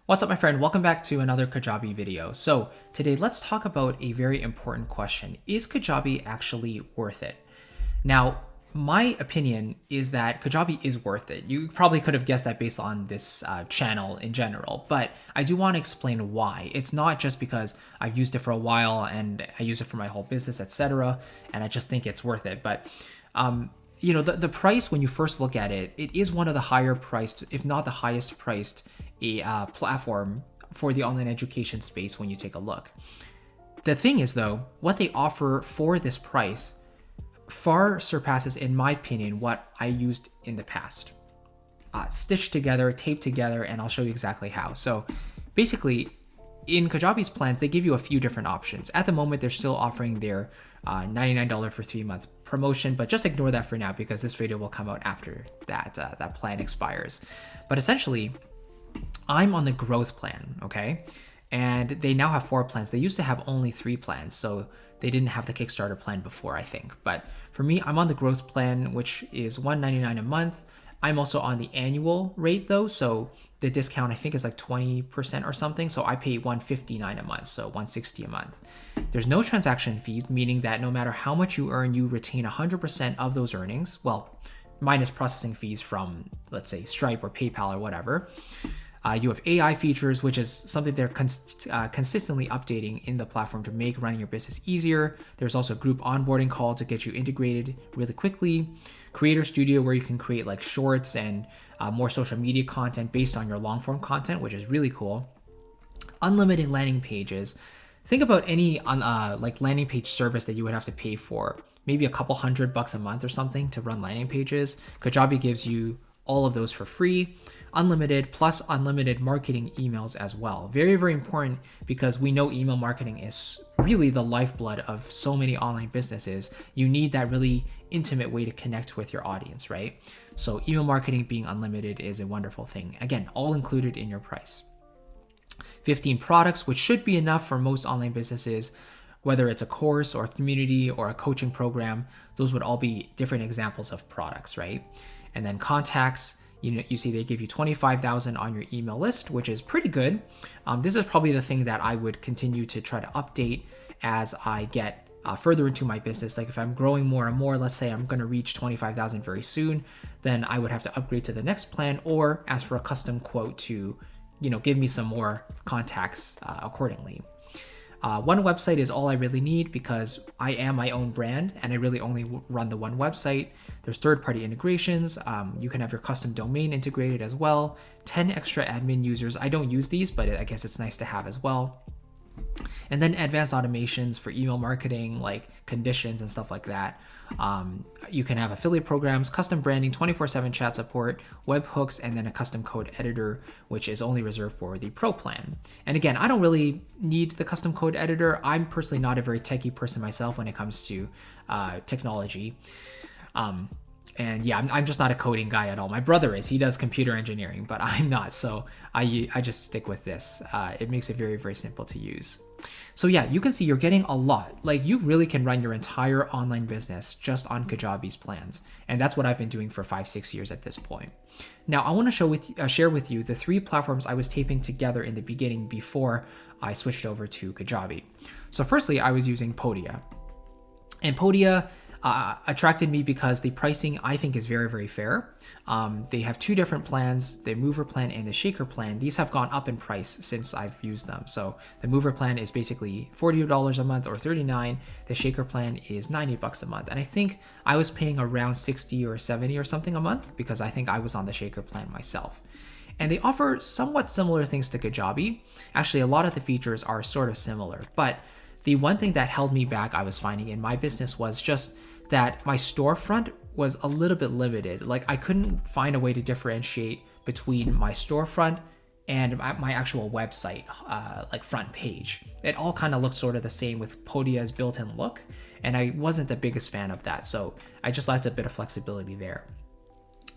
What's up, my friend? Welcome back to another Kajabi video. So today let's talk about a very important question. Is Kajabi actually worth it? Now, my opinion is that Kajabi is worth it. You probably could have guessed that based on this channel in general, but I do want to explain why. It's not just because I've used it for a while and I use it for my whole business, etc., and I just think it's worth it. But the price, when you first look at it, it is one of the higher priced, if not the highest priced, platform for the online education space when you take a look. The thing is, though, what they offer for this price far surpasses, in my opinion, what I used in the past. Stitched together, taped together, and I'll show you exactly how. So basically, in Kajabi's plans, they give you a few different options. At the moment, they're still offering their $99 for 3 month promotion, but just ignore that for now because this video will come out after that plan expires. But essentially, I'm on the growth plan, okay? And they now have 4 plans. They used to have only 3 plans, so they didn't have the Kickstarter plan before, I think. But for me, I'm on the growth plan, which is $199 a month. I'm also on the annual rate though, so the discount I think is like 20% or something. So I pay $159 a month, so $160 a month. There's no transaction fees, meaning that no matter how much you earn, you retain 100% of those earnings. Well, minus processing fees from, let's say, Stripe or PayPal or whatever. You have AI features, which is something they're consistently updating in the platform to make running your business easier. There's also a group onboarding call to get you integrated really quickly. Creator Studio, where you can create like shorts and more social media content based on your long form content, which is really cool. Unlimited landing pages. Think about any like landing page service that you would have to pay for, maybe a couple $100 a month or something to run landing pages. Kajabi gives you all of those for free, unlimited, plus unlimited marketing emails as well. Very, very important because we know email marketing is really the lifeblood of so many online businesses. You need that really intimate way to connect with your audience, right? So email marketing being unlimited is a wonderful thing. Again, all included in your price. 15 products, which should be enough for most online businesses, whether it's a course or a community or a coaching program. Those would all be different examples of products, right? And then contacts, you see they give you 25,000 on your email list, which is pretty good. This is probably the thing that I would continue to try to update as I get further into my business. Like if I'm growing more and more, let's say I'm going to reach 25,000 very soon, then I would have to upgrade to the next plan or ask for a custom quote to, give me some more contacts accordingly. One website is all I really need because I am my own brand and I really only run the one website. There's third-party integrations. You can have your custom domain integrated as well. 10 extra admin users. I don't use these, but I guess it's nice to have as well. And then advanced automations for email marketing, like conditions and stuff like that. You can have affiliate programs, custom branding, 24/7 chat support, webhooks, and then a custom code editor, which is only reserved for the pro plan. And again, I don't really need the custom code editor. I'm personally not a very techie person myself when it comes to technology. And yeah, I'm just not a coding guy at all. My brother is. He does computer engineering, but I'm not. So I just stick with this. It makes it very, very simple to use. So yeah, you can see you're getting a lot. Like you really can run your entire online business just on Kajabi's plans. And that's what I've been doing for 5-6 years at this point. Now I want to share with you the 3 platforms I was taping together in the beginning before I switched over to Kajabi. So firstly, I was using Podia. And Podia attracted me because the pricing I think is very, very fair. They have 2 different plans, the mover plan and the shaker plan. These have gone up in price since I've used them. So the mover plan is basically $40 a month or $39. The shaker plan is $90 a month. And I think I was paying around $60 or $70 or something a month because I think I was on the shaker plan myself. And they offer somewhat similar things to Kajabi. Actually, a lot of the features are sort of similar, but the one thing that held me back, I was finding in my business, was just that my storefront was a little bit limited. Like I couldn't find a way to differentiate between my storefront and my actual website, like front page. It all kind of looked sort of the same with Podia's built-in look, and I wasn't the biggest fan of that. So I just lacked a bit of flexibility there.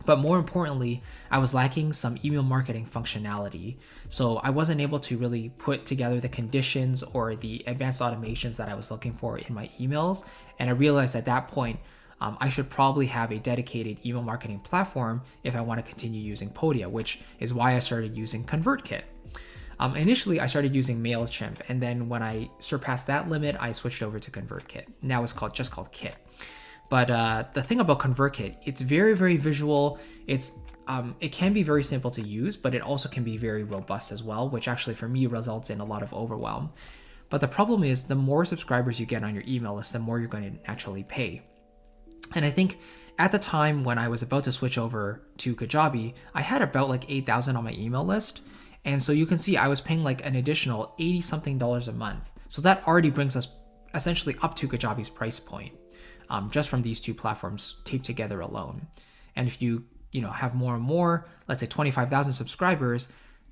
But more importantly, I was lacking some email marketing functionality. So I wasn't able to really put together the conditions or the advanced automations that I was looking for in my emails. And I realized at that point, I should probably have a dedicated email marketing platform if I want to continue using Podia, which is why I started using ConvertKit. Initially, I started using MailChimp, and then when I surpassed that limit, I switched over to ConvertKit. Now it's just called Kit. But the thing about ConvertKit, it's very, very visual. It can be very simple to use, but it also can be very robust as well, which actually for me results in a lot of overwhelm. But the problem is the more subscribers you get on your email list, the more you're going to naturally pay. And I think at the time when I was about to switch over to Kajabi, I had about like 8,000 on my email list. And so you can see I was paying like an additional 80 something dollars a month. So that already brings us essentially up to Kajabi's price point, just from these two platforms taped together alone. And if you have more and more, let's say 25,000 subscribers,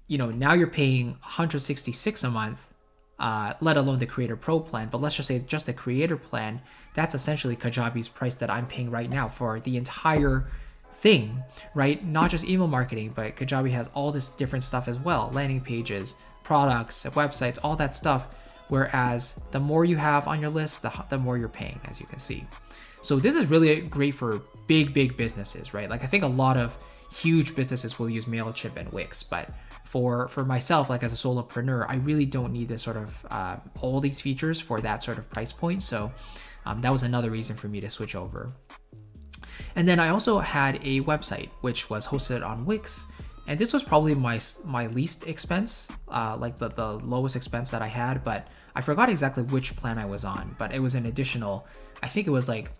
now you're paying 166 a month, let alone the Creator Pro plan. But let's just say just the Creator plan, that's essentially Kajabi's price that I'm paying right now for the entire thing, right? Not just email marketing, but Kajabi has all this different stuff as well, landing pages, products, websites, all that stuff. Whereas the more you have on your list, the more you're paying, as you can see. So this is really great for big businesses, right? Like I think a lot of huge businesses will use MailChimp and Wix, but for myself, like as a solopreneur, I really don't need this sort of all these features for that sort of price point. So that was another reason for me to switch over. And then I also had a website which was hosted on Wix, and this was probably my least expense, like the lowest expense that I had, but I forgot exactly which plan I was on, but it was an additional, I think it was like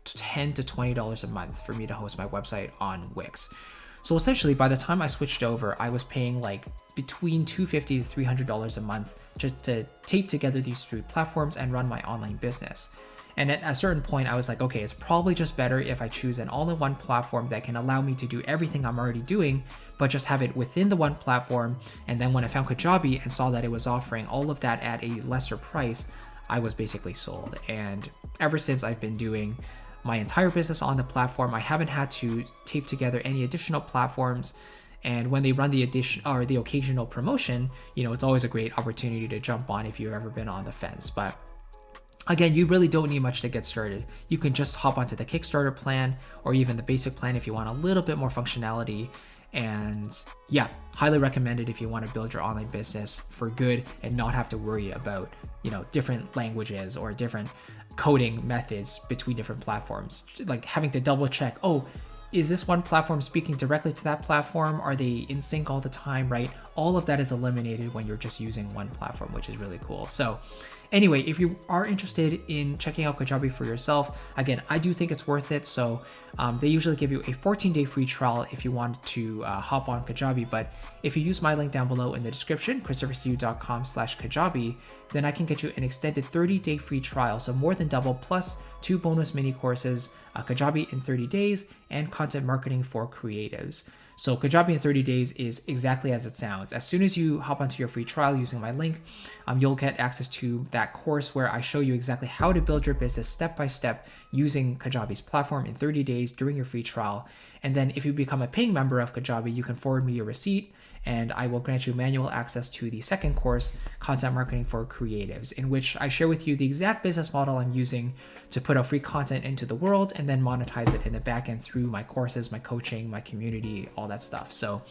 $10 to $20 a month for me to host my website on Wix. So essentially, by the time I switched over, I was paying like between $250 to $300 a month just to tape together these three platforms and run my online business. And at a certain point, I was like, okay, it's probably just better if I choose an all-in-one platform that can allow me to do everything I'm already doing, but just have it within the one platform. And then when I found Kajabi and saw that it was offering all of that at a lesser price, I was basically sold. And ever since, I've been doing my entire business on the platform. I haven't had to tape together any additional platforms. And when they run the occasional promotion, it's always a great opportunity to jump on if you've ever been on the fence. But again, you really don't need much to get started. You can just hop onto the Kickstarter plan or even the basic plan if you want a little bit more functionality. And yeah, highly recommended if you want to build your online business for good and not have to worry about, different languages or different coding methods between different platforms. Like having to double check, is this one platform speaking directly to that platform? Are they in sync all the time, right? All of that is eliminated when you're just using one platform, which is really cool. So anyway, if you are interested in checking out Kajabi for yourself, again, I do think it's worth it. So they usually give you a 14-day free trial if you want to hop on Kajabi. But if you use my link down below in the description, christophercu.com/Kajabi, then I can get you an extended 30-day free trial. So more than double, plus 2 bonus mini courses, Kajabi in 30 days, and content marketing for creatives. So Kajabi in 30 days is exactly as it sounds. As soon as you hop onto your free trial using my link, you'll get access to that course where I show you exactly how to build your business step by step using Kajabi's platform in 30 days during your free trial. And then if you become a paying member of Kajabi, you can forward me your receipt and I will grant you manual access to the second course, Content Marketing for Creatives, in which I share with you the exact business model I'm using to put out free content into the world and then monetize it in the back end through my courses, my coaching, my community, all that stuff. So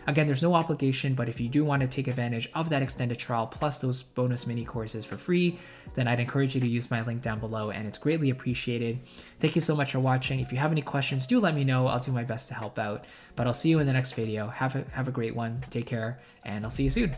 again, there's no obligation, but if you do want to take advantage of that extended trial plus those bonus mini courses for free, then I'd encourage you to use my link down below, and it's greatly appreciated. Thank you so much for watching. If you have any questions, do let me know. I'll do my best to help out, but I'll see you in the next video. Have a great one. Take care, and I'll see you soon.